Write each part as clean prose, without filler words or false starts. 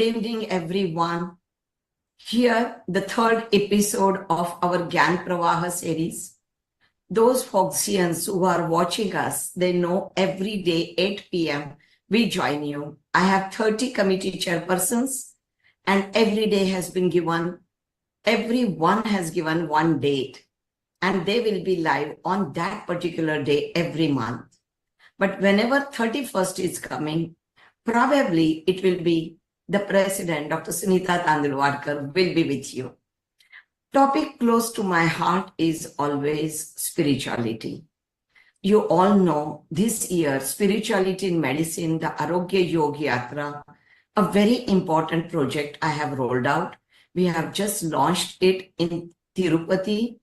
evening, everyone. Here, the third episode of our Gyan Pravah series. Those Fogsians who are watching us, they know every day, 8 p.m., we join you. I have 30 committee chairpersons, and everyone has given one date, and they will be live on that particular day every month. But whenever 31st is coming, probably it will be the president, Dr. Sunita Tandulwadkar, will be with you. Topic close to my heart is always spirituality. You all know this year, spirituality in medicine, the Arogya Yoga Yatra, a very important project I have rolled out. We have just launched it in Tirupati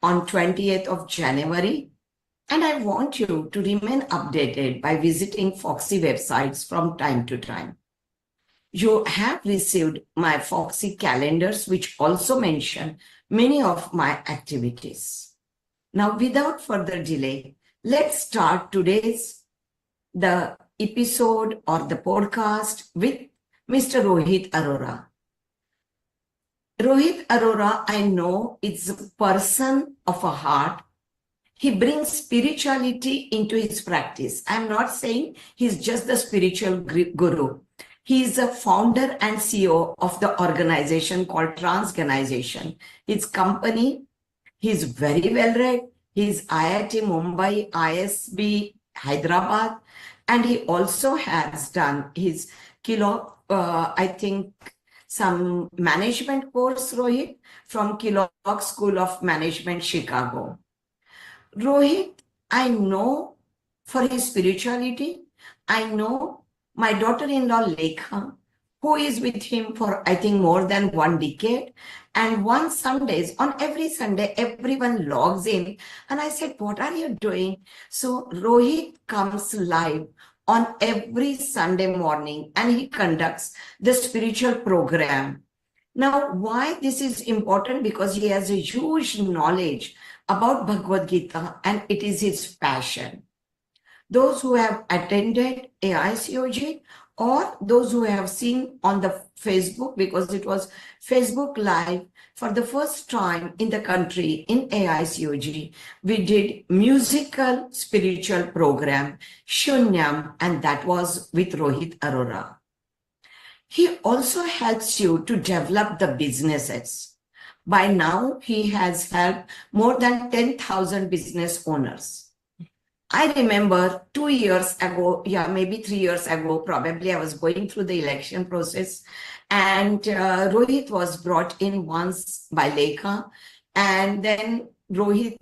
on 20th of January. And I want you to remain updated by visiting Fogsi websites from time to time. You have received my Fogsi calendars, which also mention many of my activities. Now, without further delay, let's start the episode or the podcast with Mr. Rohit Arora. Rohit Arora, I know, is a person of a heart. He brings spirituality into his practice. I'm not saying he's just the spiritual guru. He is a founder and CEO of the organization called Transganization. His company, he's very well read. He's IIT Mumbai, ISB Hyderabad, and he also has done his some management course, Rohit, from Kellogg School of Management, Chicago. Rohit, I know for his spirituality. I know my daughter-in-law, Lekha, who is with him for, I think, more than 1 decade. And on every Sunday, everyone logs in. And I said, what are you doing? So Rohit comes live on every Sunday morning and he conducts the spiritual program. Now, why this is important? Because he has a huge knowledge about Bhagavad Gita and it is his passion. Those who have attended AICOG or those who have seen on the Facebook, because it was Facebook Live for the first time in the country in AICOG, we did musical spiritual program, Shunyam, and that was with Rohit Arora. He also helps you to develop the businesses. By now, he has helped more than 10,000 business owners. I remember 2 years ago, maybe 3 years ago, probably I was going through the election process and Rohit was brought in once by Lekha. And then Rohit,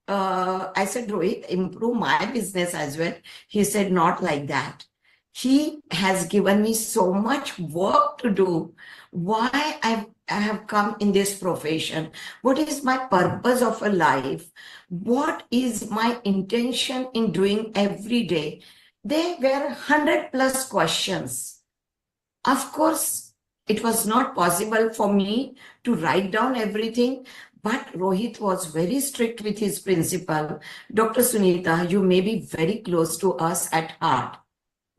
I said, Rohit, improve my business as well. He said, not like that. He has given me so much work to do. Why I have come in this profession? What is my purpose of a life? What is my intention in doing every day? There were 100+ questions. Of course, it was not possible for me to write down everything, but Rohit was very strict with his principal. Dr. Sunita, you may be very close to us at heart.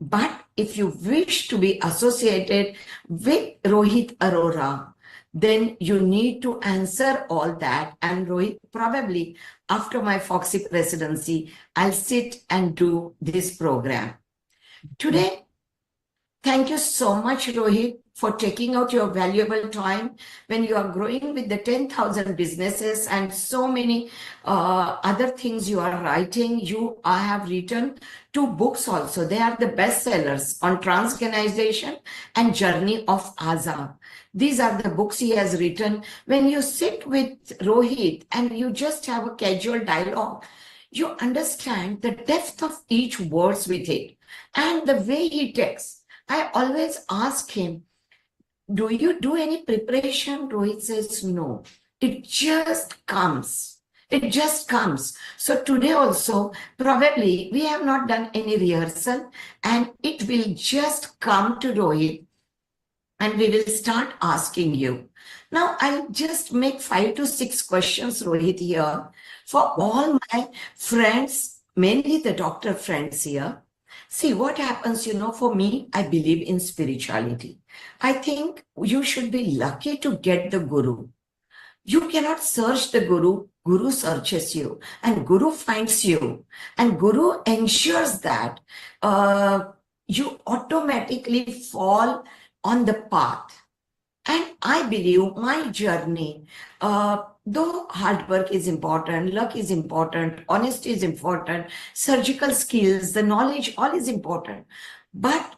But if you wish to be associated with Rohit Arora, then you need to answer all that. And Rohit, probably after my Fogsi presidency, I'll sit and do this program. Today, thank you so much, Rohit, for taking out your valuable time when you are growing with the 10,000 businesses and so many other things you are writing. I have written 2 books also. They are the bestsellers on Transganization and Journey of Azad. These are the books he has written. When you sit with Rohit and you just have a casual dialogue, you understand the depth of each words with it and the way he takes. I always ask him, do you do any preparation? Rohit says, no, it just comes. It just comes. So today also, probably we have not done any rehearsal and it will just come to Rohit and we will start asking you. Now, I'll just make 5 to 6 questions, Rohit, here for all my friends, mainly the doctor friends here. See, what happens, for me, I believe in spirituality. I think you should be lucky to get the guru. You cannot search the guru. Guru searches you and guru finds you. And guru ensures that you automatically fall on the path. And I believe my journey, though hard work is important, luck is important, honesty is important, surgical skills, the knowledge, all is important. But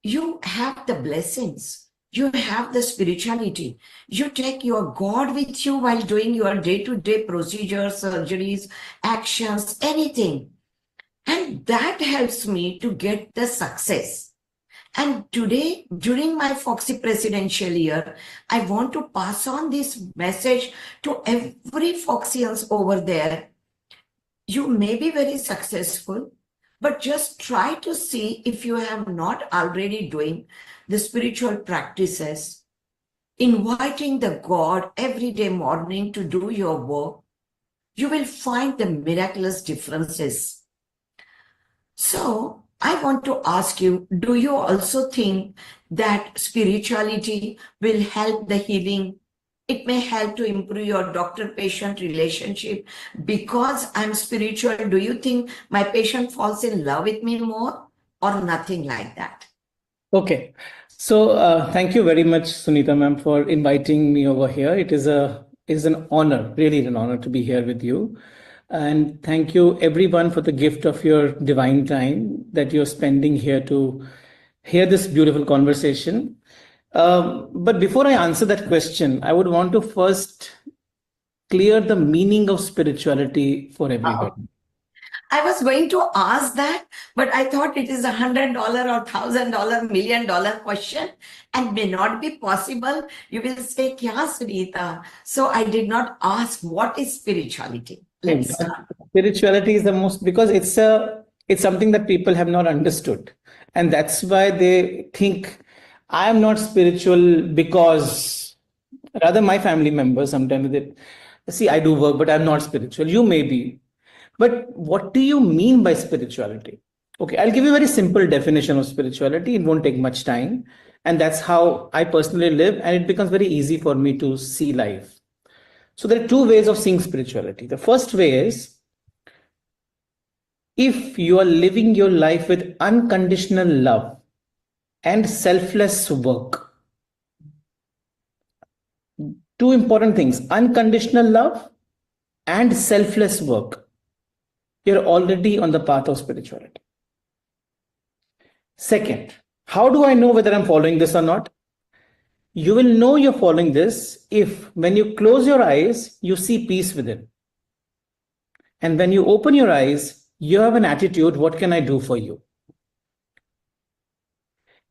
you have the blessings. You have the spirituality. You take your God with you while doing your day-to-day procedures, surgeries, actions, anything. And that helps me to get the success. And today, during my Foxy presidential year, I want to pass on this message to every Foxians over there. You may be very successful, but just try to see if you have not already doing the spiritual practices, inviting the God every day morning to do your work. You will find the miraculous differences. So I want to ask you, do you also think that spirituality will help the healing? It may help to improve your doctor-patient relationship. Because I'm spiritual, do you think my patient falls in love with me more or nothing like that? Okay. So thank you very much, Sunita ma'am, for inviting me over here. It is an honor, really an honor to be here with you. And thank you everyone for the gift of your divine time that you're spending here to hear this beautiful conversation. But before I answer that question, I would want to first clear the meaning of spirituality for everybody. I was going to ask that, but I thought it is $100 or $1,000, $1 million question and may not be possible. You will say, Kya Sunita? So I did not ask what is spirituality. Let's start. Spirituality is the most, because it's something that people have not understood. And that's why they think I am not spiritual, because rather my family members sometimes they see I do work, but I'm not spiritual. You may be. But what do you mean by spirituality? Okay, I'll give you a very simple definition of spirituality. It won't take much time. And that's how I personally live. And it becomes very easy for me to see life. So there are two ways of seeing spirituality. The first way is, if you are living your life with unconditional love and selfless work. Two important things: unconditional love and selfless work. You're already on the path of spirituality. Second, how do I know whether I'm following this or not? You will know you're following this if, when you close your eyes, you see peace within. And when you open your eyes, you have an attitude, what can I do for you?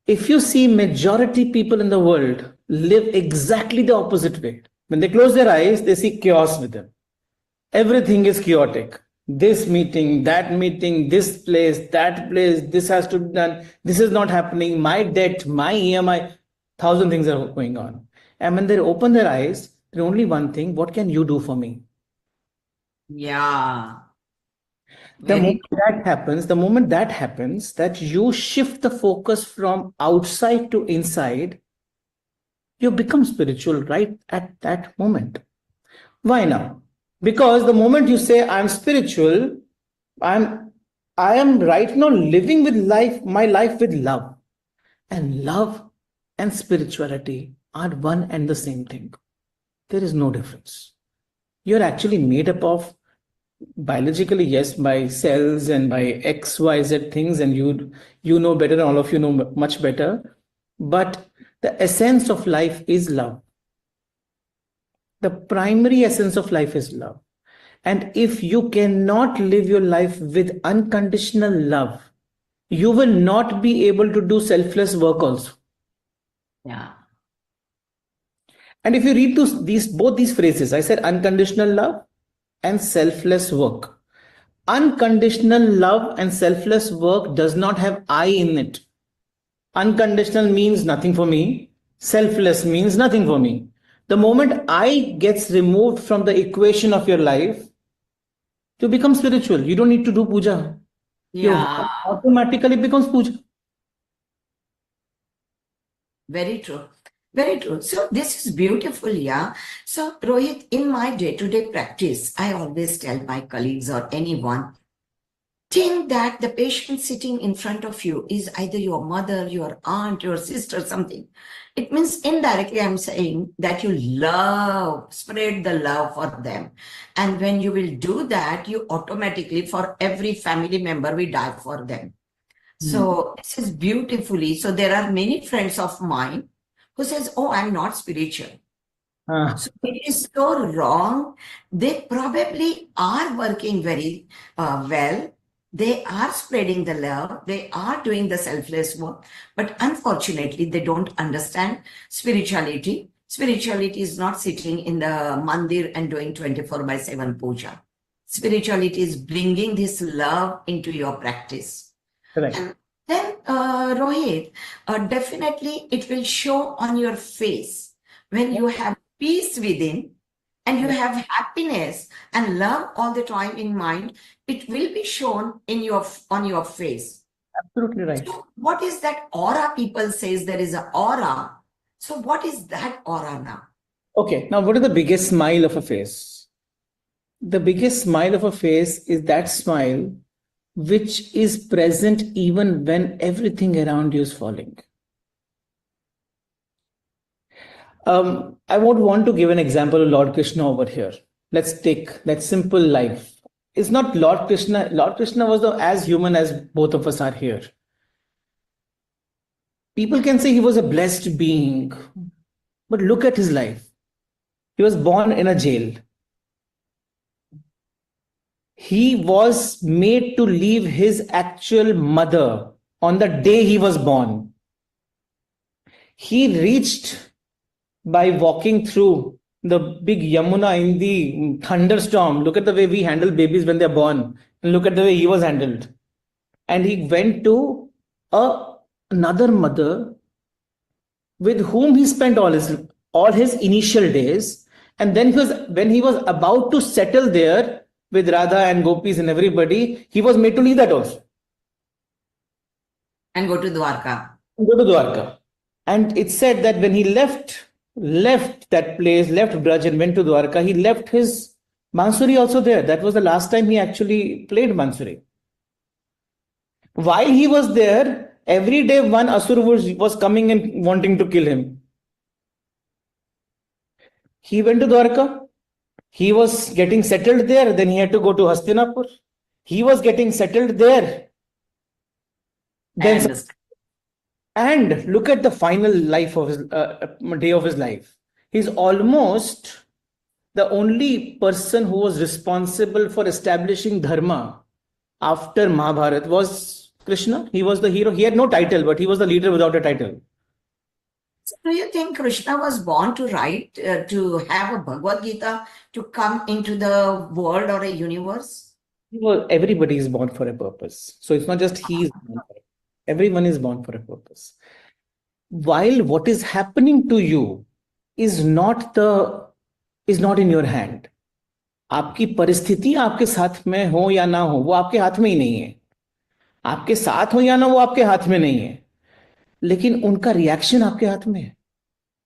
If you see majority people in the world live exactly the opposite way. When they close their eyes, they see chaos within. Everything is chaotic. This meeting, that meeting, this place, that place, this has to be done. This is not happening. My debt, my EMI, 1,000 things are going on. And when they open their eyes, there's only one thing: what can you do for me? Yeah. The moment that happens, that you shift the focus from outside to inside, you become spiritual right at that moment. Why now? Because the moment you say I'm spiritual, I am right now living with my life with love. And love and spirituality are one and the same thing. There is no difference. You're actually made up of, biologically, yes, by cells and by X, Y, Z things, and you know better, all of you know much better. But the essence of life is love. The primary essence of life is love. And if you cannot live your life with unconditional love, you will not be able to do selfless work also. Yeah. And if you read both these phrases, I said unconditional love and selfless work. Unconditional love and selfless work does not have I in it. Unconditional means nothing for me. Selfless means nothing for me. The moment I gets removed from the equation of your life, you become spiritual. You don't need to do puja. Your Yeah, work automatically becomes puja. very true. Very true. So this is beautiful, yeah. So Rohit, in my day-to-day practice, I always tell my colleagues or anyone, think that the patient sitting in front of you is either your mother, your aunt, your sister, something. It means indirectly, I'm saying that you love, spread the love for them. And when you will do that, you automatically, for every family member, we die for them. So this is beautifully. So there are many friends of mine who says, "Oh, I'm not spiritual." Ah, So it is so wrong. They probably are working very well. They are spreading the love. They are doing the selfless work. But unfortunately, they don't understand spirituality. Spirituality is not sitting in the mandir and doing 24 by 7 puja. Spirituality is bringing this love into your practice. correct. And then, Rohit, definitely it will show on your face when you have peace within and you have happiness and love all the time in mind. It will be shown in your on your face. Absolutely right. So, what is that aura? People says there is an aura. So, what is that aura now? Okay, now what is the biggest smile of a face? The biggest smile of a face is that smile which is present even when everything around you is falling. I would want to give an example of Lord Krishna over here. Let's take that simple life. It's not Lord Krishna. Lord Krishna was as human as both of us are here. People can say he was a blessed being, but look at his life. He was born in a jail. He was made to leave his actual mother on the day he was born. He reached by walking through the big Yamuna in the thunderstorm. Look at the way we handle babies when they're born, and look at the way he was handled. And he went to another mother with whom he spent all his initial days. And then when he was about to settle there with Radha and Gopis and everybody, he was made to leave that also. And go to Dwarka. Go to Dwarka. And it said that when he left that place, left Braj and went to Dwarka, he left his Bansuri also there. That was the last time he actually played Bansuri. While he was there, every day one Asur was coming and wanting to kill him. He went to Dwarka. He was getting settled there. Then he had to go to Hastinapur. He was getting settled there. Then, and look at the final life of his day of his life. He's almost the only person who was responsible for establishing dharma after Mahabharata was Krishna. He was the hero. He had no title, but he was the leader without a title. So do you think Krishna was born to write, to have a Bhagavad Gita, to come into the world or a universe? Well, everybody is born for a purpose. So it's not just he is born for it. Everyone is born for a purpose. While what is happening to you is not in your hand. आपकी परिस्थिति आपके साथ में हो या ना हो, वो आपके हाथ में ही नहीं है. आपके साथ हो या ना, वो आपके हाथ में नहीं है. लेकिन उनका रिएक्शन आपके हाथ में है.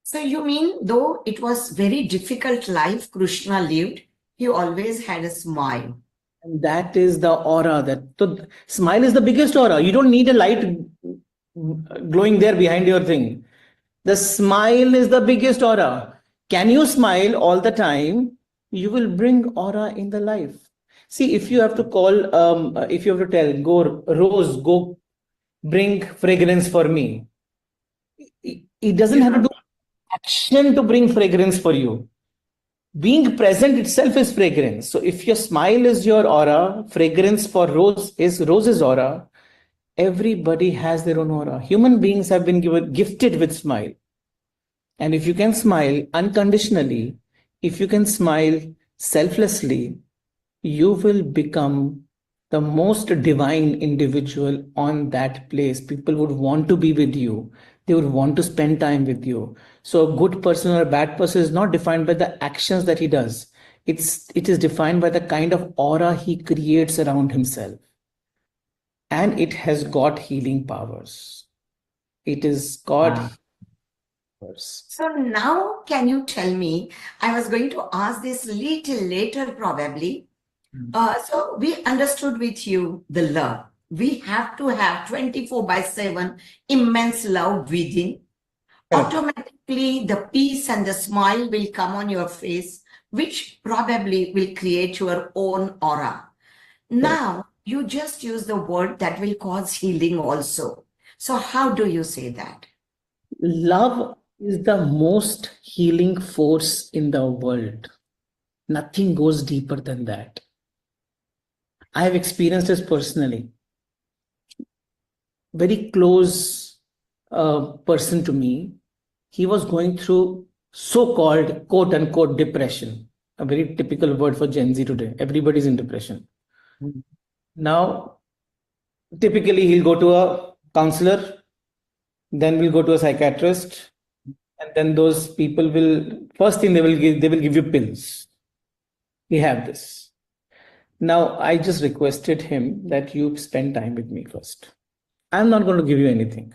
So you mean though it was very difficult life Krishna lived, he always had a smile. And that is the aura. So smile is the biggest aura. You don't need a light glowing there behind your thing. The smile is the biggest aura. Can you smile all the time? You will bring aura in the life. See, if you have to if you have to tell, go Rose, go bring fragrance for me. It doesn't have to do action to bring fragrance for you. Being present itself is fragrance. So if your smile is your aura, fragrance for Rose is Rose's aura. Everybody has their own aura. Human beings have been gifted with smile. And if you can smile unconditionally, if you can smile selflessly, you will become the most divine individual on that place. People would want to be with you. They would want to spend time with you. So a good person or a bad person is not defined by the actions that he does. It is defined by the kind of aura he creates around himself. and it has got healing powers. It is got Ah. powers. So now, can you tell me? I was going to ask this little later, probably. So we understood with you the love. We have to have 24/7 immense love within. Correct. Automatically, the peace and the smile will come on your face, which probably will create your own aura. Now, you just use the word that will cause healing also. So how do you say that? Love is the most healing force in the world. Nothing goes deeper than that. I have experienced this personally. Very close person to me, he was going through so-called quote unquote depression, a very typical word for Gen Z today. Everybody's in depression. Now, typically he'll go to a counselor, then we'll go to a psychiatrist, and then those people will, first thing they will give you pills. We have this. Now, I just requested him that you spend time with me first. I'm not going to give you anything.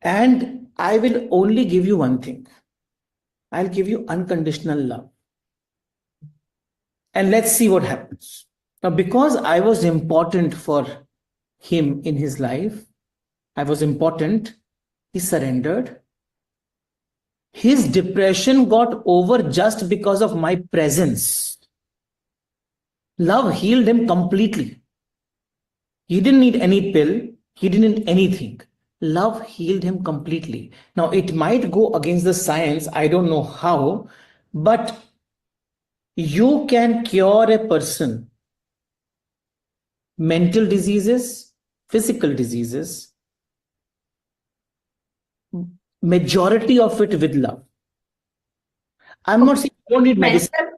And I will only give you one thing. I'll give you unconditional love. And let's see what happens. Now, because I was important for him in his life, I was important, he surrendered. His depression got over just because of my presence. Love healed him completely. He didn't need any pill. He didn't need anything. Love healed him completely. Now, it might go against the science. I don't know how, but you can cure a person, mental diseases, physical diseases, majority of it with love. I'm not saying you don't need medicine.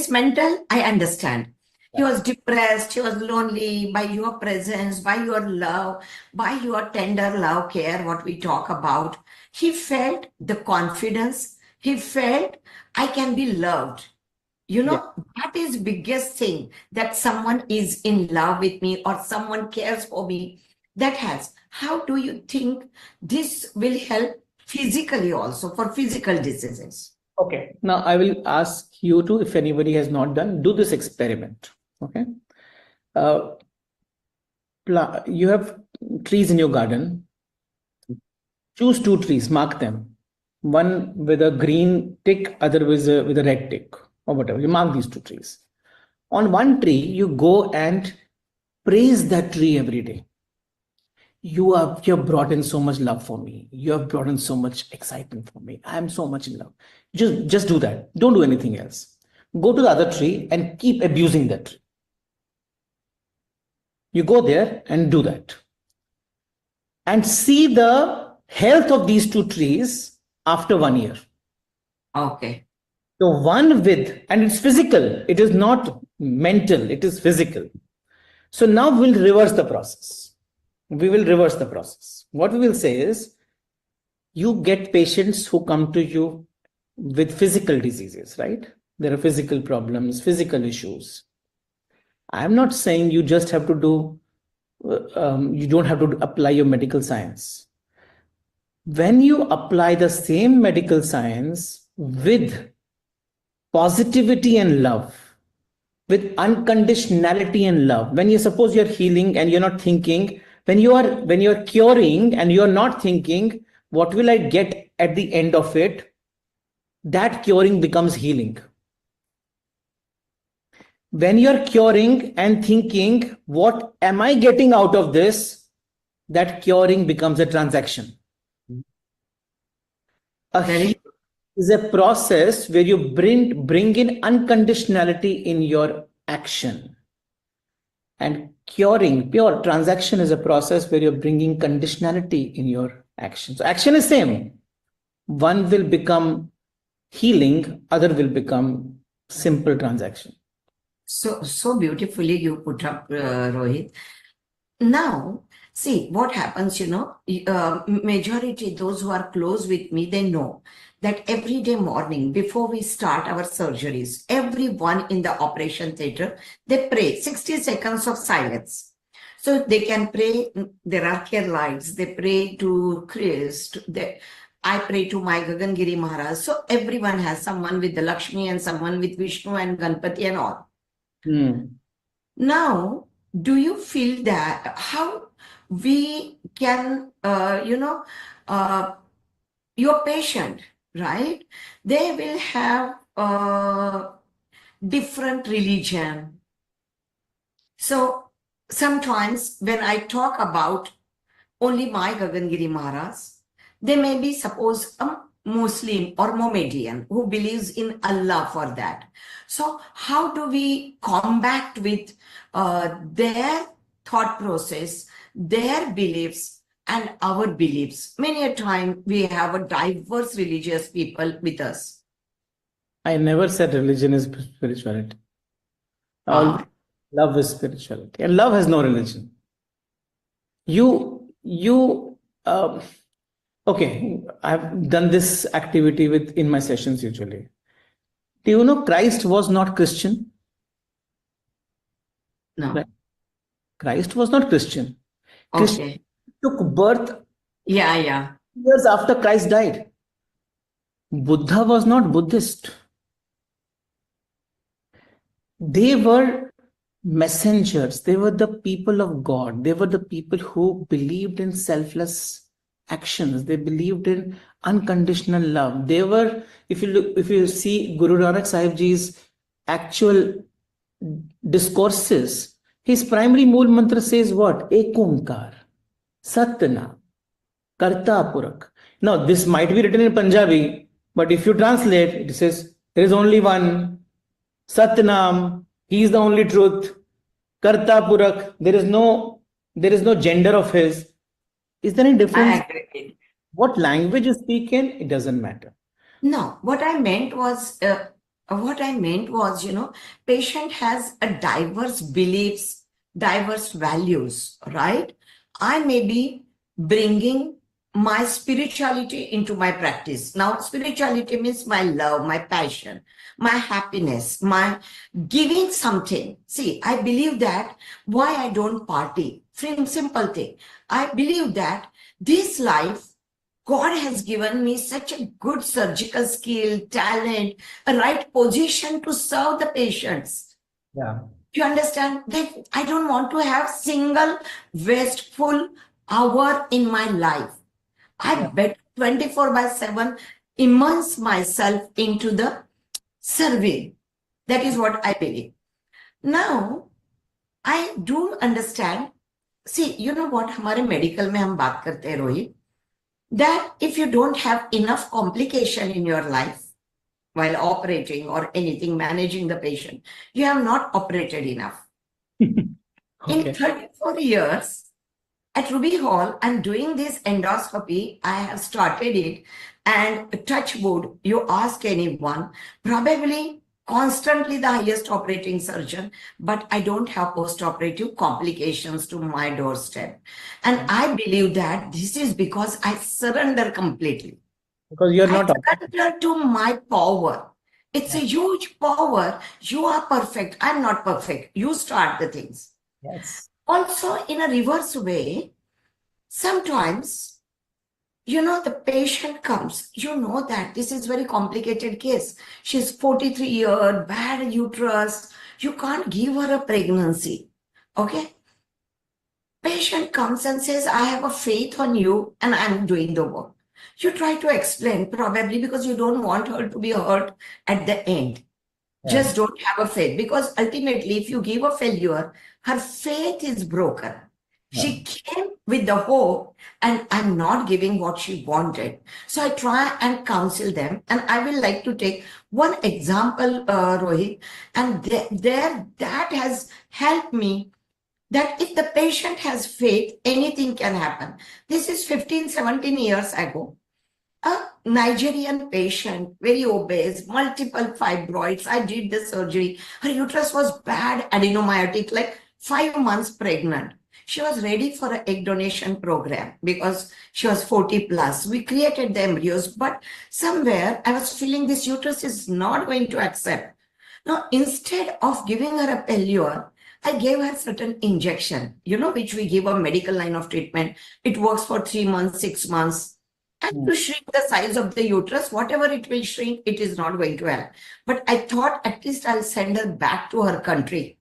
Mental, I understand. He was depressed, he was lonely. By your presence, by your love, by your tender love care, what we talk about, he felt the confidence. He felt, I can be loved. That is biggest thing, that someone is in love with me or someone cares for me. That has. How do you think this will help physically also for physical diseases? Okay. Now I will ask you to, if anybody has not done, do this experiment. Okay. You have trees in your garden. Choose 2 trees, mark them. One with a green tick, other with a red tick, or whatever. You mark these 2 trees. On one tree, you go and praise that tree every day. You have brought in so much love for me. You have brought in so much excitement for me. I am so much in love. Just do that. Don't do anything else. Go to the other tree and keep abusing that tree. You go there and do that. And see the health of these 2 trees after 1 year. Okay. So one with, and it's physical. It is not mental. It is physical. So now we'll reverse the process. We will reverse the process. What we will say is, you get patients who come to you with physical diseases, right? There are physical problems, physical issues. I'm not saying you just have to do, you don't have to apply your medical science. When you apply the same medical science with positivity and love, with unconditionality and love, when you suppose you're healing and you're not thinking, when you're curing and you're not thinking, what will I get at the end of it? That curing becomes healing. When you're curing and thinking, what am I getting out of this? That curing becomes a transaction. A healing is a process where you bring in unconditionality in your action. And curing, pure transaction, is a process where you're bringing conditionality in your action. So action is same. One will become healing, other will become simple transaction. So beautifully you put up, Rohit. Now, see what happens, majority, those who are close with me, they know that every day morning before we start our surgeries, everyone in the operation theater, they pray 60 seconds of silence. So they can pray. There are care lights. They pray to Christ. I pray to my Gagangiri Maharaj. So everyone has someone with the Lakshmi and someone with Vishnu and Ganpati and all. Now, do you feel that how we can, your patient, right? They will have different religion. So sometimes when I talk about only my Gagangiri Maharaj, they may be suppose a Muslim or Mohammedan who believes in Allah for that. So how do we combat with their thought process, their beliefs and our beliefs? Many a time we have a diverse religious people with us. I never said religion is spirituality. Love is spirituality, and love has no religion. Okay, I've done this activity in my sessions usually. Do you know Christ was not Christian? No. Right? Christ was not Christian. Okay. Took birth years after Christ died. Buddha was not Buddhist. They were messengers. They were the people of God. They were the people who believed in selfless actions. They believed in unconditional love. They were, if you see Guru Nanak Sahib Ji's actual discourses, his primary mool mantra says what? Ek Omkar, Satnam, Karta Purak. Now, this might be written in Punjabi, but if you translate, it says there is only one, Satnam, he is the only truth, Karta Purak, there is no gender of his. Is there any difference? I agree. What language you speak in, it doesn't matter. No, what I meant was, patient has a diverse beliefs, diverse values, right? I may be bringing my spirituality into my practice. Now, spirituality means my love, my passion, my happiness, my giving something. See, I believe that why I don't party. Simple thing. I believe that this life, God has given me such a good surgical skill, talent, a right position to serve the patients. Yeah. You understand? That I don't want to have single wasteful hour in my life. I bet 24/7 immerse myself into the survey. That is what I believe. Now, I do understand. See, you know what? हमारे medical में हम बात करते हैं Rohit, that if you don't have enough complication in your life while operating or anything, managing the patient, you have not operated enough. Okay. In 34 years at Ruby Hall, I'm doing this endoscopy. I have started it, and touch wood, you ask anyone, probably constantly the highest operating surgeon, but I don't have post-operative complications to my doorstep. And I believe that this is because I surrender completely. Because you're not. I surrender to my power. It's a huge power. You are perfect. I'm not perfect. You start the things. Yes. Also, in a reverse way, sometimes, the patient comes, that this is very complicated case. She's 43 years, bad uterus. You can't give her a pregnancy. Okay? Patient comes and says, I have a faith on you and I'm doing the work. You try to explain, probably because you don't want her to be hurt at the end. Just don't have a faith, because ultimately, if you give a failure, her faith is broken. She came with the hope, and I'm not giving what she wanted. So I try and counsel them. And I will like to take one example, Rohit, and that has helped me, that if the patient has faith, anything can happen. This is 15, 17 years ago. A Nigerian patient, very obese, multiple fibroids. I did the surgery. Her uterus was bad, adenomyotic, like 5 months pregnant. She was ready for an egg donation program because she was 40 plus. We created the embryos, but somewhere I was feeling this uterus is not going to accept. Now, instead of giving her a failure, I gave her certain injection, which we give a medical line of treatment. It works for 3 months, 6 months. And to shrink the size of the uterus, whatever it will shrink, it is not going to help. But I thought at least I'll send her back to her country.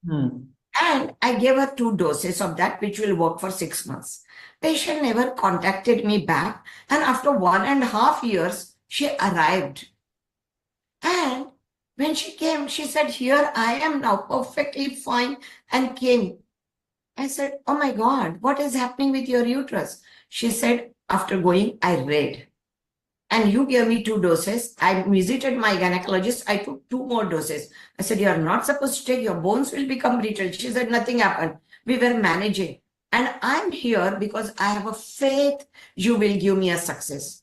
And I gave her 2 doses of that, which will work for 6 months. Patient never contacted me back. And after 1.5 years, she arrived. And when she came, she said, here I am now, perfectly fine, and came. I said, oh my God, what is happening with your uterus? She said, after going, I read. And you gave me 2 doses. I visited my gynecologist. I took 2 more doses. I said, you are not supposed to take, your bones will become brittle. She said, nothing happened. We were managing. And I'm here because I have a faith you will give me a success.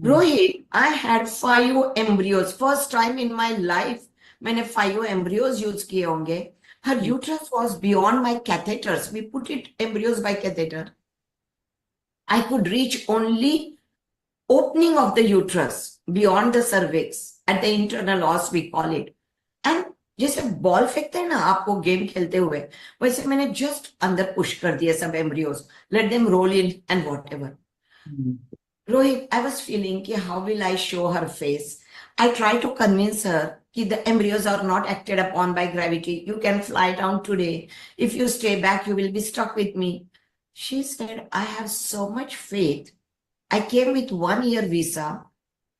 Rohit, I had 5 embryos. First time in my life, मैंने 5 embryos use किए होंगे. Her uterus was beyond my catheters. We put it embryos by catheter. I could reach only opening of the uterus beyond the cervix at the internal os we call it. And जैसे ball फेंकते हैं ना आपको game खेलते हुए, वैसे मैंने just अंदर पुश कर दिए सब embryos, let them roll in and whatever. Rohit, I was feeling कि how will I show her face? I tried to convince her that the embryos are not acted upon by gravity. You can fly down today. If you stay back, you will be stuck with me. She said, I have so much faith. I came with 1 year visa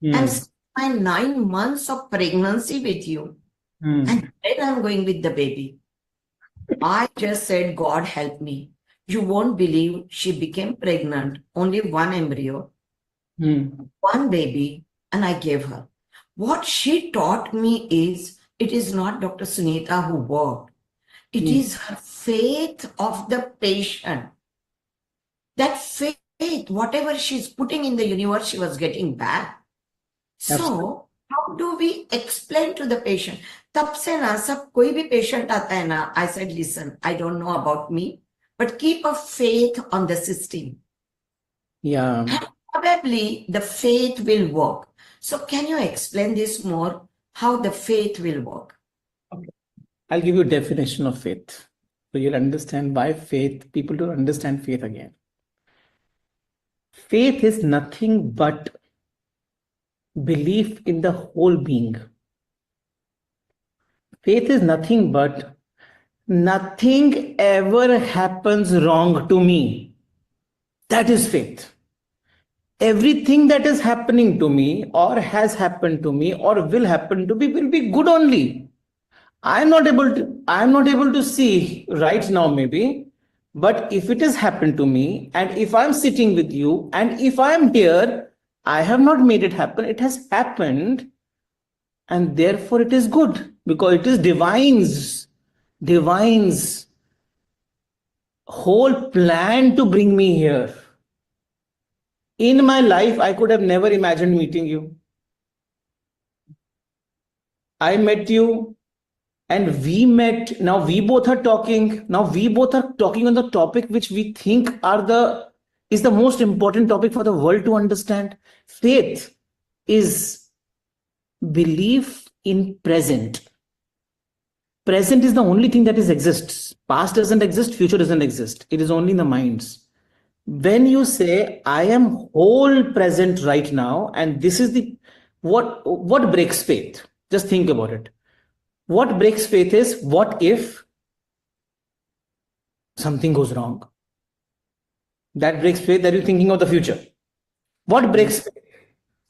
and my 9 months of pregnancy with you. And then I'm going with the baby. I just said, God help me. You won't believe she became pregnant. Only 1 embryo. 1 baby, and I gave her. What she taught me is, it is not Dr. Sunita who worked. It is her faith of the patient. That faith, whatever she's putting in the universe, she was getting back. So, how do we explain to the patient? तब से ना सब कोई भी patient आता है ना, I said, listen, I don't know about me, but keep a faith on the system. Yeah. Probably the faith will work. So can you explain this more, how the faith will work? Okay. I'll give you a definition of faith. So you'll understand why faith, people don't understand faith again. Faith is nothing but belief in the whole being. Faith is nothing but nothing ever happens wrong to me. That is faith. Everything that is happening to me or has happened to me or will happen to me will be good only. I'm not able to see right now maybe, but if it has happened to me and if I'm sitting with you and if I'm here, I have not made it happen. It has happened and therefore it is good because it is divine's whole plan to bring me here. In my life, I could have never imagined meeting you. I met you and we met. Now we both are talking. Now we both are talking on the topic which we think is the most important topic for the world to understand. Faith is belief in present. Present is the only thing that exists. Past doesn't exist, future doesn't exist. It is only in the minds. When you say, I am whole present right now, and this is what breaks faith? Just think about it. What breaks faith is, what if something goes wrong? That breaks faith, that you're thinking of the future. What breaks faith?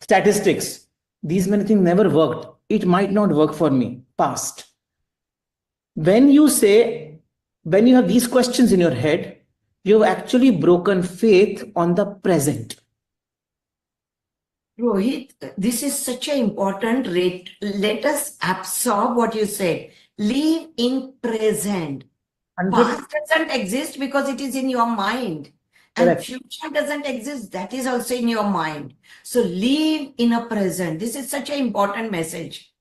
Statistics. These many things never worked. It might not work for me. Past. When you have these questions in your head, you've actually broken faith on the present. Rohit, this is such an important rate. Let us absorb what you said. Live in present. 100%. Past doesn't exist because it is in your mind. And Correct. future doesn't exist. That is also in your mind. So live in a present. This is such an important message.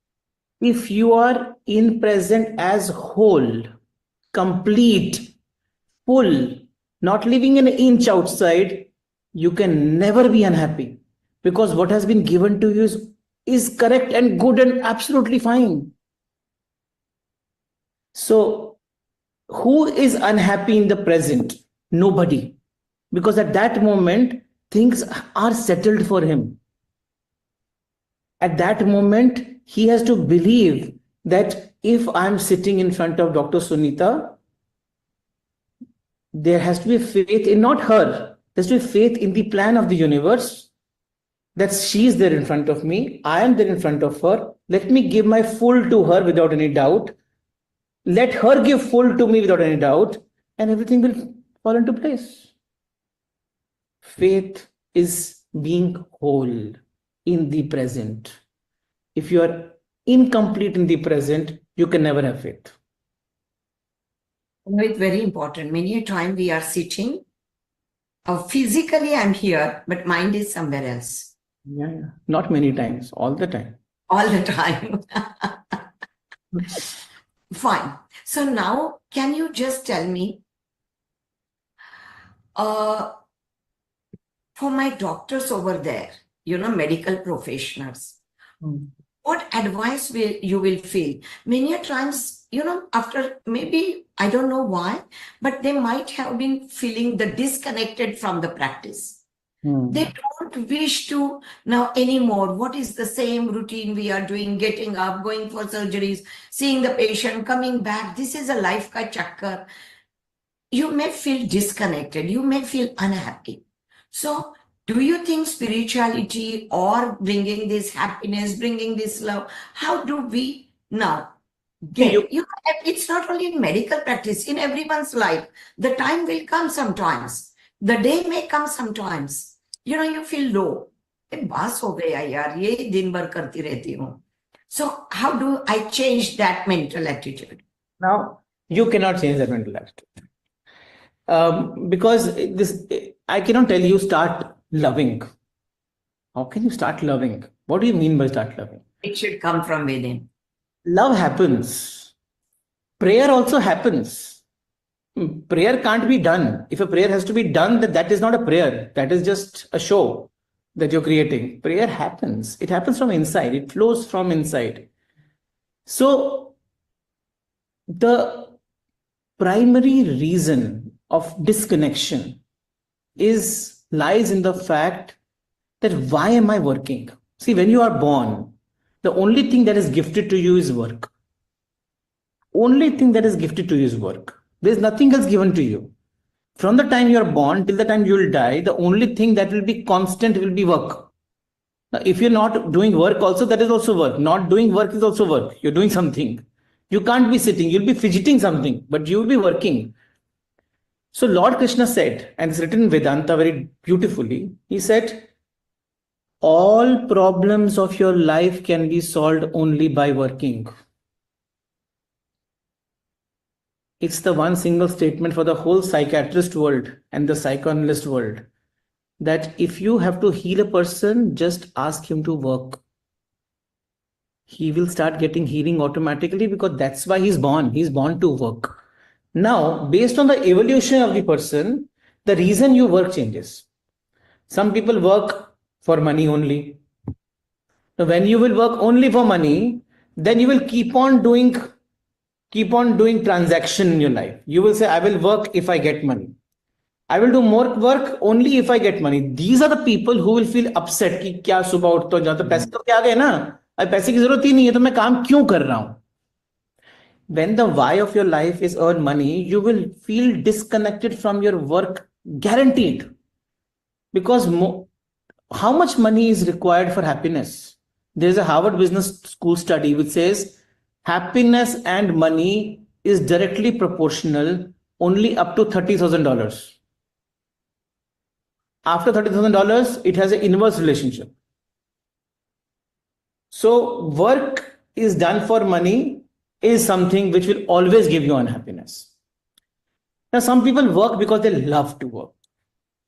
If you are in present as whole, complete, full, not living an inch outside, you can never be unhappy because what has been given to you is correct and good and absolutely fine. So Who is unhappy in the present? Nobody. Because at that moment, things are settled for him. At that moment, he has to believe that if I'm sitting in front of Dr. Sunita, there has to be faith in not her, there has to be faith in the plan of the universe, that she is there in front of me, I am there in front of her. Let me give my full to her without any doubt. Let her give full to me without any doubt, and everything will fall into place. Faith is being whole in the present. If you are incomplete in the present, you can never have faith. It's very important. Many a time we are sitting, physically I'm here, but mind is somewhere else. Yeah. Not many times, all the time. All the time. Fine. So now, can you just tell me, for my doctors over there, medical professionals, what advice you will feel? Many a times, after maybe, I don't know why, but they might have been feeling the disconnected from the practice. They don't wish to now anymore. What is the same routine we are doing, getting up, going for surgeries, seeing the patient, coming back. This is a life ka chakkar. You may feel disconnected. You may feel unhappy. So do you think spirituality or bringing this happiness, bringing this love, how do we now get? It's not only in medical practice, in everyone's life. The time will come sometimes. The day may come sometimes. You feel low. बस हो गया यार, ये दिन भर करती रहती हूँ. So how do I change that mental attitude? Now, you cannot change that mental attitude. Because I cannot tell you start loving. How can you start loving? What do you mean by start loving? It should come from within. Love happens. Prayer also happens. Prayer can't be done. If a prayer has to be done, that is not a prayer. That is just a show that you're creating. Prayer happens. It happens from inside. It flows from inside. So the primary reason of disconnection lies in the fact that why am I working? See, when you are born, the only thing that is gifted to you is work. Only thing that is gifted to you is work. There's nothing else given to you. From the time you are born till the time you will die, the only thing that will be constant will be work. Now, if you're not doing work also, that is also work. Not doing work is also work. You're doing something. You can't be sitting. You'll be fidgeting something, but you will be working. So Lord Krishna said, and it's written in Vedanta very beautifully, he said, all problems of your life can be solved only by working. It's the one single statement for the whole psychiatrist world and the psychoanalyst world, that if you have to heal a person, just ask him to work. He will start getting healing automatically, because that's why he's born. He's born to work. Now, based on the evolution of the person, the reason you work changes. Some people work for money only. Now, when you will work only for money, then you will keep on doing transaction in your life. You will say, I will work if I get money. I will do more work only if I get money. These are the people who will feel upset कि क्या सुबह उठता हूं, जहां तो पैसे तो क्या गए ना, अब पैसे की जरूरत ही नहीं है तो मैं काम क्यों कर रहा हूं. When the why of your life is earn money, you will feel disconnected from your work, guaranteed. Because how much money is required for happiness? There's a Harvard Business School study which says happiness and money is directly proportional only up to $30,000. After $30,000, it has an inverse relationship. So work is done for money is something which will always give you unhappiness. Now, some people work because they love to work.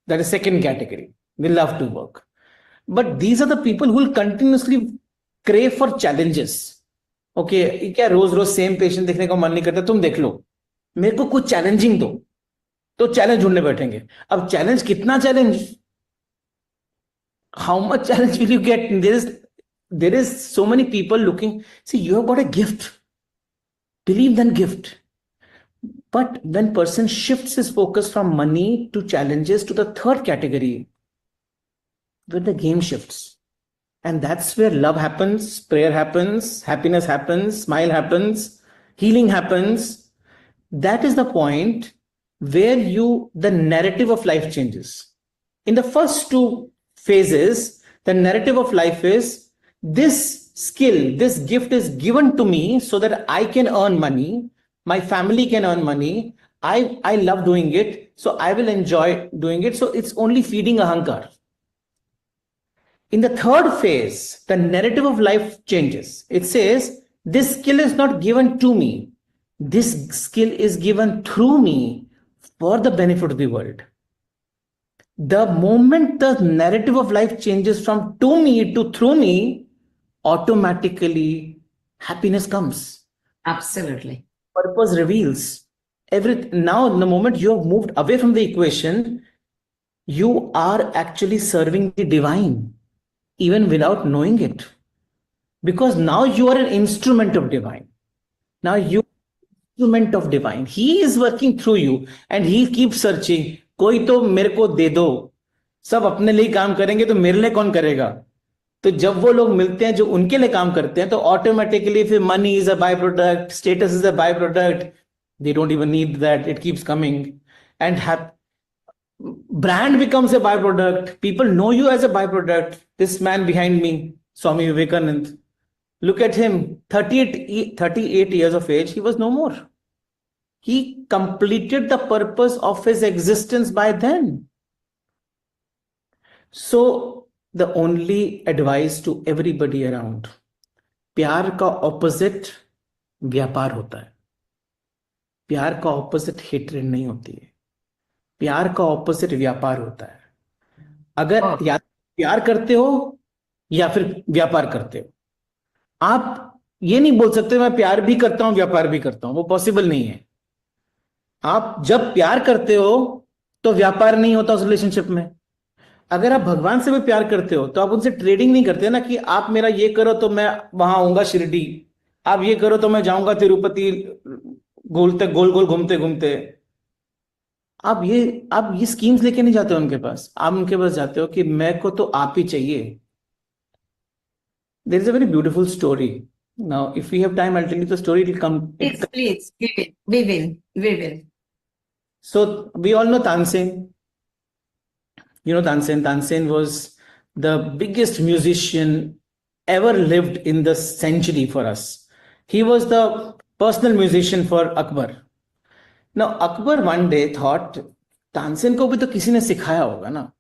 That is second category. They love to work. But these are the people who will continuously crave for challenges. Okay, क्या रोज रोज same patient देखने का मन नहीं करता, तुम देख लो, मेरे को कुछ चैलेंजिंग दो, तो चैलेंज ढूंढने बैठेंगे. अब चैलेंज कितना challenge, how much challenge will you get? There is so many people looking. See, you have got a gift. Believe that gift. But when person shifts his focus from money to challenges to the third category, when the game shifts, and that's where love happens, prayer happens, happiness happens, smile happens, healing happens. That is the point where the narrative of life changes. In the first two phases, the narrative of life is, this skill, this gift is given to me so that I can earn money, my family can earn money, I love doing it, so I will enjoy doing it. So it's only feeding ahankar. In the third phase, the narrative of life changes. It says, this skill is not given to me. This skill is given through me for the benefit of the world. The moment the narrative of life changes from to me to through me, automatically happiness comes. Absolutely. Purpose reveals. Now, in the moment you have moved away from the equation, you are actually serving the divine, even without knowing it. Because now you are an instrument of divine. Now you are an instrument of divine. He is working through you and he keeps searching. कोई तो मेरे को दे दो, सब अपने लिए काम करेंगे तो मेरे लिए कौन करेगा? तो जब वो लोग मिलते हैं जो उनके लिए काम करते हैं, तो ऑटोमेटिकली फिर money is a by product, status is a by product, they don't even need that, it keeps coming, and brand becomes a byproduct. People know you as a byproduct. This man behind me, Swami Vivekanand, look at him, 38 years of age, he was no more. He completed the purpose of his existence by then. So the only advice to everybody around, प्यार का opposite व्यापार होता है. प्यार का opposite hatred नहीं होती है. प्यार का ऑपोजिट व्यापार होता है. अगर या प्यार करते हो या फिर व्यापार करते हो, आप ये नहीं बोल सकते मैं प्यार भी करता हूं व्यापार भी करता हूं, वो पॉसिबल नहीं है. आप जब प्यार करते हो तो व्यापार नहीं होता उस रिलेशनशिप में. अगर आप भगवान से भी प्यार करते हो तो आप उनसे ट्रेडिंग नहीं करते ना, कि आप मेरा ये करो तो मैं वहां आऊंगा शिरडी, आप ये करो तो मैं जाऊंगा तिरुपति, गोल गोल घूमते घूमते. आप ये स्कीम्स लेके नहीं जाते उनके पास. आप उनके पास जाते हो कि मैं को तो आप ही चाहिए. There is a very beautiful story. Now if we have time I will tell you the story. It will come. Please, we will. So we all know Tansen. You know Tansen. Tansen was the biggest musician ever lived in the century for us. He was the personal musician for Akbar. Now Akbar one day thought, Tansen को भी तो किसी ने सिखाया होगा ना.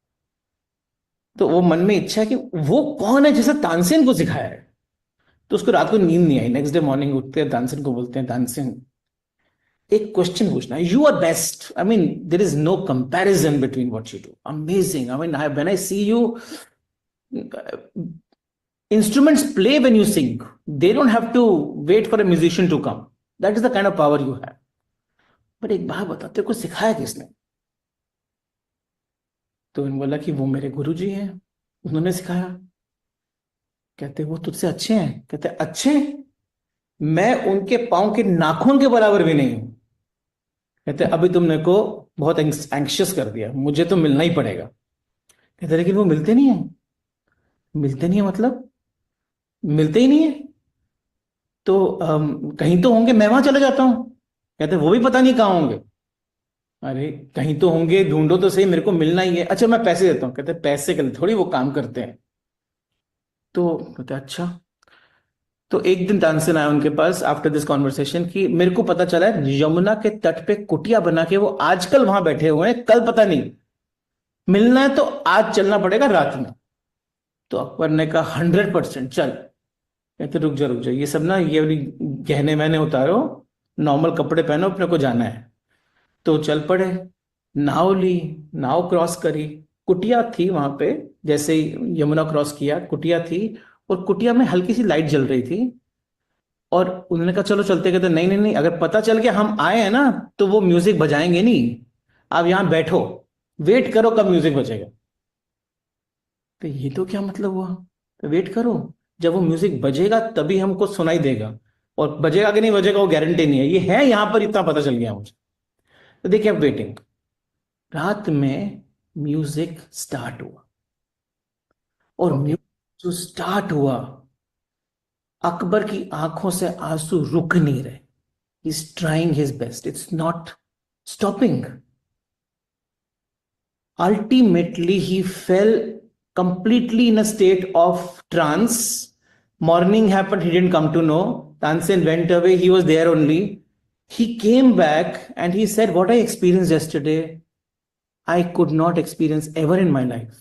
तो वो मन में इच्छा है कि वो कौन है जिसे तानसेन को सिखाया है. तो उसको रात को नींद नहीं आई. नेक्स्ट डे मॉर्निंग उठते हैं, तानसेन को बोलते हैं, तानसेन एक क्वेश्चन पूछना है. You are best, I mean there is no comparison between what you do. Amazing. I mean when I see you, instruments play when you sing. They don't have to wait for a musician to come. That is the kind of power you have. But एक बात बता, तेरे को सिखाया किसने? तो उन्होंने बोला कि वो मेरे गुरुजी हैं, उन्होंने सिखाया. कहते वो तुझसे अच्छे हैं? कहते अच्छे? मैं उनके पांव के नाखून के बराबर भी नहीं हूं. कहते अभी तुमने को बहुत एंक्शियस कर दिया, मुझे तो मिलना ही पड़ेगा. कहते लेकिन वो मिलते नहीं है. मिलते नहीं है मतलब? मिलते ही नहीं है तो कहीं तो होंगे, मैं वहां चला जाता हूं. कहते वो भी पता नहीं कहाँ होंगे. अरे कहीं तो होंगे, ढूंढो तो सही, मेरे को मिलना ही है. अच्छा मैं पैसे देता हूँ. कहते पैसे के लिए थोड़ी वो काम करते हैं. तो कहते अच्छा. तो एक दिन तानसेन आया उनके पास आफ्टर दिस कॉन्वर्सेशन कि मेरे को पता चला है यमुना के तट पे कुटिया बना के वो आजकल वहां बैठे हुए हैं, कल पता नहीं. मिलना है तो आज चलना पड़ेगा रात में. तो अकबर ने कहा 100% चल. कहते रुक जा, ये सब ना ये गहने मैंने उतारो, नॉर्मल कपड़े पहनो, अपने को जाना है. तो चल पड़े. नाव ली, नाव क्रॉस करी. कुटिया थी वहां पे. जैसे ही यमुना क्रॉस किया कुटिया थी, और कुटिया में हल्की सी लाइट जल रही थी. और उन्होंने कहा चलो चलते. कहते नहीं, अगर पता चल गया हम आए हैं ना तो वो म्यूजिक बजाएंगे नहीं, आप यहां बैठो, वेट करो कब म्यूजिक बजेगा. तो ये तो क्या मतलब हुआ? तो वेट करो, जब वो म्यूजिक बजेगा तभी हमको सुनाई देगा, और बजेगा कि नहीं बजेगा वो गारंटी नहीं है. ये है यहाँ पर, इतना पता चल गया मुझे. They kept waiting. रात में म्यूजिक स्टार्ट हुआ और म्यूजिक जो स्टार्ट हुआ, अकबर की आंखों से आंसू रुक नहीं रहे. He is trying his best, it's not stopping. Ultimately, he fell completely in a state of trance. Morning happened, he didn't come to know. Tansen went away, he was there only. He came back and he said, what I experienced yesterday, I could not experience ever in my life.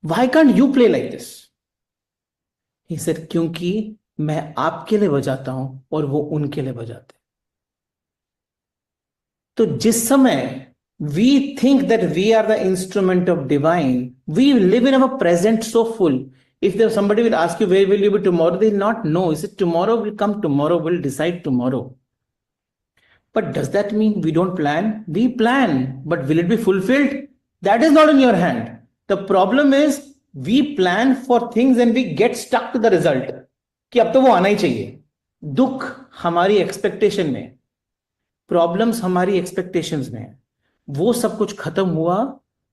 Why can't you play like this? He said, क्योंकि मैं आपके लिए बजाता हूं और वो उनके लिए बजाते. तो जिस समय we think that we are the instrument of divine, we live in our present so full. If there somebody will ask you where will you be tomorrow, they will not know. Is it tomorrow will come, tomorrow will decide tomorrow. But does that mean we don't plan? We plan, but will it be fulfilled? That is not in your hand. The problem is we plan for things and we get stuck to the result कि अब तो वो आना ही चाहिए. दुख हमारी expectation में, problems हमारी एक्सपेक्टेशंस में है. वो सब कुछ खत्म हुआ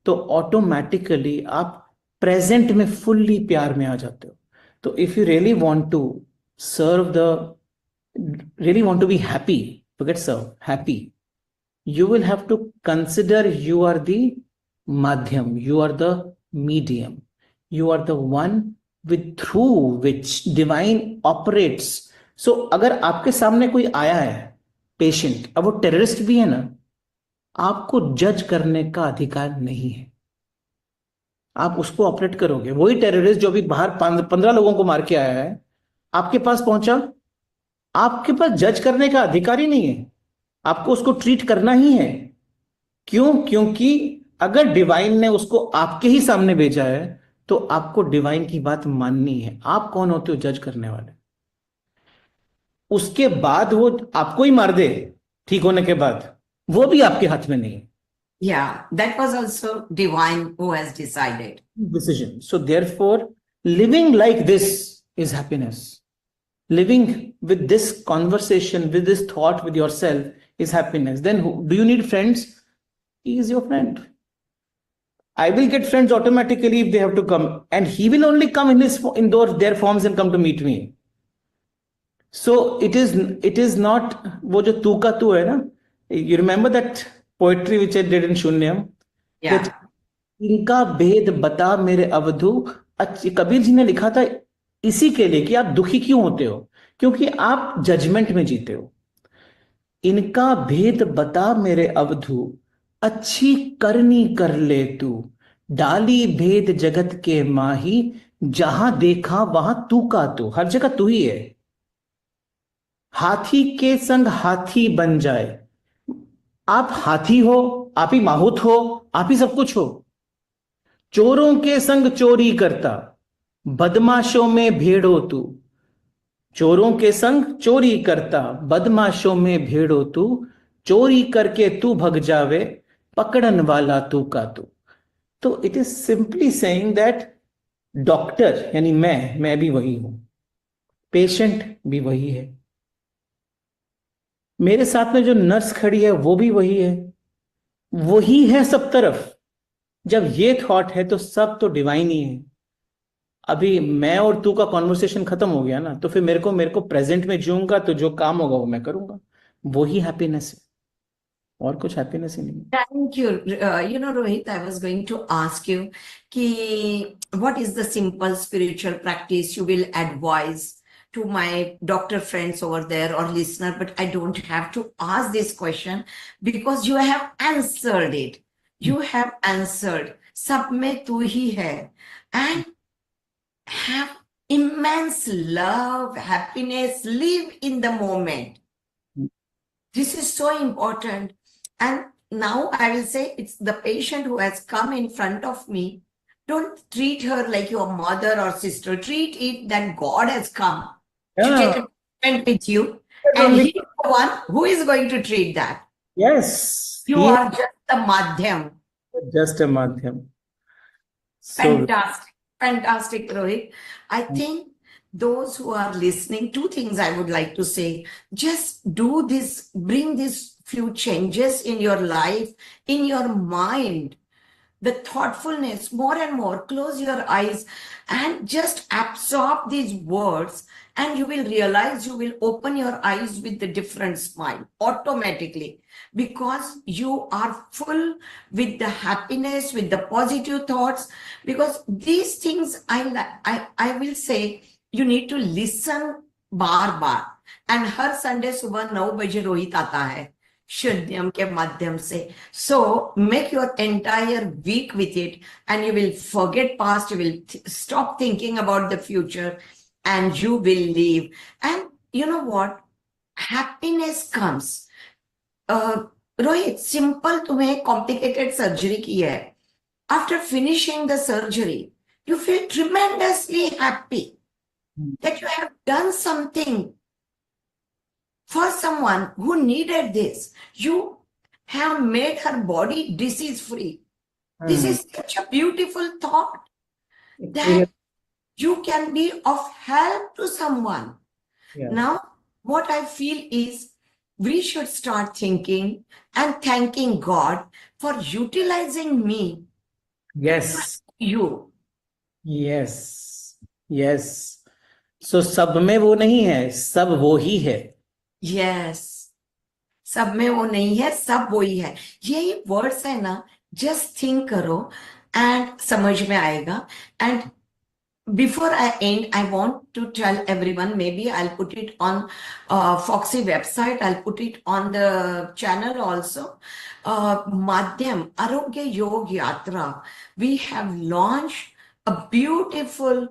तो ऑटोमेटिकली आप प्रेजेंट में फुल्ली प्यार में आ जाते हो. तो if you really want to serve the, really want to be happy, forget serve, happy, you will have to consider you are the madhyam, you are the medium, you are the one with through which divine operates. So अगर आपके सामने कोई आया है patient, अब वो terrorist भी है ना, आपको जज करने का अधिकार नहीं है. आप उसको ऑपरेट करोगे. वही टेररिस्ट जो अभी बाहर 15 लोगों को मार के आया है आपके पास पहुंचा, आपके पास जज करने का अधिकार ही नहीं है. आपको उसको ट्रीट करना ही है. क्यों? क्योंकि अगर डिवाइन ने उसको आपके ही सामने भेजा है तो आपको डिवाइन की बात माननी है. आप कौन होते हो जज करने वाले? उसके बाद वो आपको ही मार दे ठीक होने के बाद, वो भी आपके हाथ में नहीं है. Yeah, that was also divine who has decided. Decision. So therefore, living like this is happiness. Living with this conversation, with this thought with yourself is happiness. Then do you need friends? He is your friend. I will get friends automatically if they have to come, and he will only come in their forms and come to meet me. So it is not वो जो तू का तू है ना. You remember that poetry which I did in Shunyam? Yeah. इनका भेद बता मेरे अवधू. कबीर जी ने लिखा था इसी के लिए कि आप दुखी क्यों होते हो, क्योंकि आप जजमेंट में जीते हो. इनका भेद बता मेरे अवधू, अच्छी करनी कर ले तू, डाली भेद जगत के माही, जहां देखा वहां तू का तू. हर जगह तू ही है. हाथी के संग हाथी बन जाए. आप हाथी हो, आप ही माहौत हो, आप ही सब कुछ हो. चोरों के संग चोरी करता, बदमाशों में भेड़ो तू. चोरों के संग चोरी करता, बदमाशों में भेड़ो तू. चोरी करके तू भग जावे, पकड़न वाला तू का तू. तो it is simply saying that doctor यानी मैं भी वही हूं, पेशेंट भी वही है, मेरे साथ में जो नर्स खड़ी है वो भी वही है सब तरफ. जब ये थॉट है तो सब तो डिवाइन ही है. अभी मैं और तू का कॉन्वर्सेशन खत्म हो गया ना, तो फिर मेरे को प्रेजेंट में जीऊंगा तो जो काम होगा वो मैं करूंगा. वही हैप्पीनेस है, और कुछ हैप्पीनेस ही नहीं. Thank you. Rohit, I was going to ask you what is the simple spiritual practice you will advise to my doctor friends over there or listener, but I don't have to ask this question because you have answered it. You have answered. सब में तू ही है. And have immense love, happiness, live in the moment. This is so important. And now I will say it's the patient who has come in front of me. Don't treat her like your mother or sister. Treat it that God has come to take a treatment with you. And he is the one who is going to treat that. Yes. You are just a madhyam. Just a madhyam. Fantastic. Fantastic, Rohit. I think those who are listening, two things I would like to say. Just do this, bring these few changes in your life, in your mind, the thoughtfulness more and more. Close your eyes and just absorb these words, and you will realize, you will open your eyes with a different smile automatically, because you are full with the happiness, with the positive thoughts. Because these things, I will say, you need to listen bar bar. And her Sunday सुबह 9 बजे रोहित आता है शून्यम के माध्यम से. So make your entire week with it, and you will forget past, you will stop thinking about the future, and you will live. And you know what? Happiness comes. Rohit, simple तुम्हें complicated surgery की है. After finishing the surgery, you feel tremendously happy that you have done something for someone who needed this. You have made her body disease-free. This is such a beautiful thought, that you can be of help to someone. Yeah. Now, what I feel is, we should start thinking and thanking God for utilizing me. Yes. You. Yes. Yes. So सब में वो नहीं है, सब वो ही है. Yes. सब में वो नहीं है, सब वो ही है. यही वर्ड्स है ना, जस्ट थिंक करो एंड समझ में आएगा. And before I end, I want to tell everyone, maybe I'll put it on Fogsi website, I'll put it on the channel also. Madhyam, Arogya Yog Yatra, we have launched a beautiful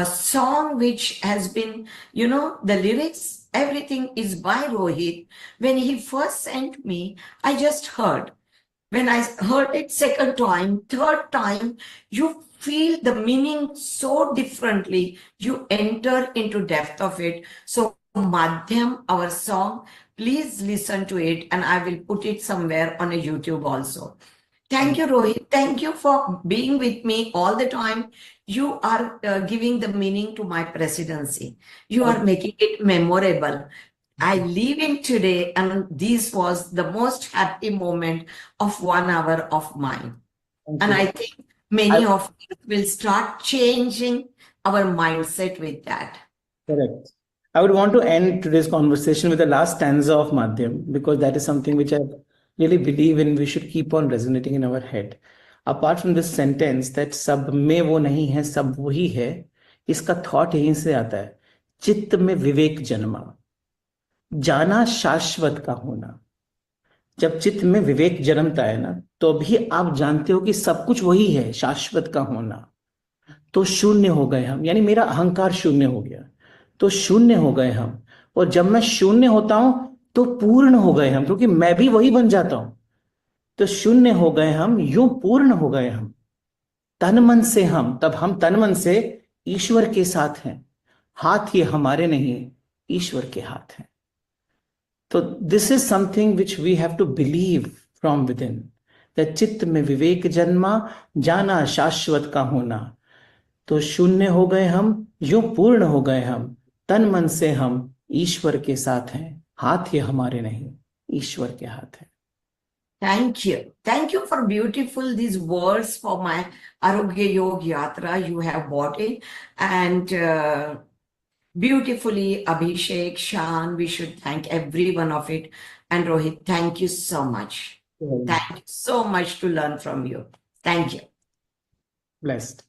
song which has been, you know, the lyrics, everything is by Rohit. When he first sent me, I just heard. When I heard it second time, third time, you feel the meaning so differently. You enter into depth of it. So Madhyam, our song, please listen to it, and I will put it somewhere on a YouTube also. Thank you, Rohit. Thank you for being with me all the time. You are giving the meaning to my presidency. You are making it memorable. I live in today, and this was the most happy moment of 1 hour of mine. And I think many of us will start changing our mindset with that. Correct. I would want to end today's conversation with the last stanza of Madhyam, because that is something which I really believe in. We should keep on resonating in our head. Apart from this sentence that सब में वो नहीं है, सब वही है, इसका thought यहीं से आता है. चित्त में विवेक जन्मा, जाना शाश्वत का होना. जब चित्त में विवेक जन्मता है ना, तो भी आप जानते हो कि सब कुछ वही है, शाश्वत का होना. तो शून्य हो गए हम, यानी मेरा अहंकार शून्य हो गया, तो शून्य हो गए हम. और जब मैं शून्य होता हूं तो पूर्ण हो गए हम, क्योंकि मैं भी वही बन जाता हूं. तो शून्य हो गए हम, यूं पूर्ण हो गए हम. तन मन से हम, तब हम तन मन से ईश्वर के साथ हैं. हाथ ये हमारे नहीं, ईश्वर के हाथ हैं. तो this is something which we have to believe from within, that चित्त में विवेक जन्मा, जाना शाश्वत का होना. तो शून्य हो गए हम, यूं पूर्ण हो गए हम. तन मन से हम ईश्वर के साथ हैं. हाथ ये हमारे नहीं, ईश्वर के हाथ हैं. Thank you. Thank you for beautiful these words for my Arogya Yog Yatra. You have bought it. And beautifully, Abhishek, Shan, we should thank every one of it. And Rohit, thank you so much. Thank you so much to learn from you. Thank you. Blessed.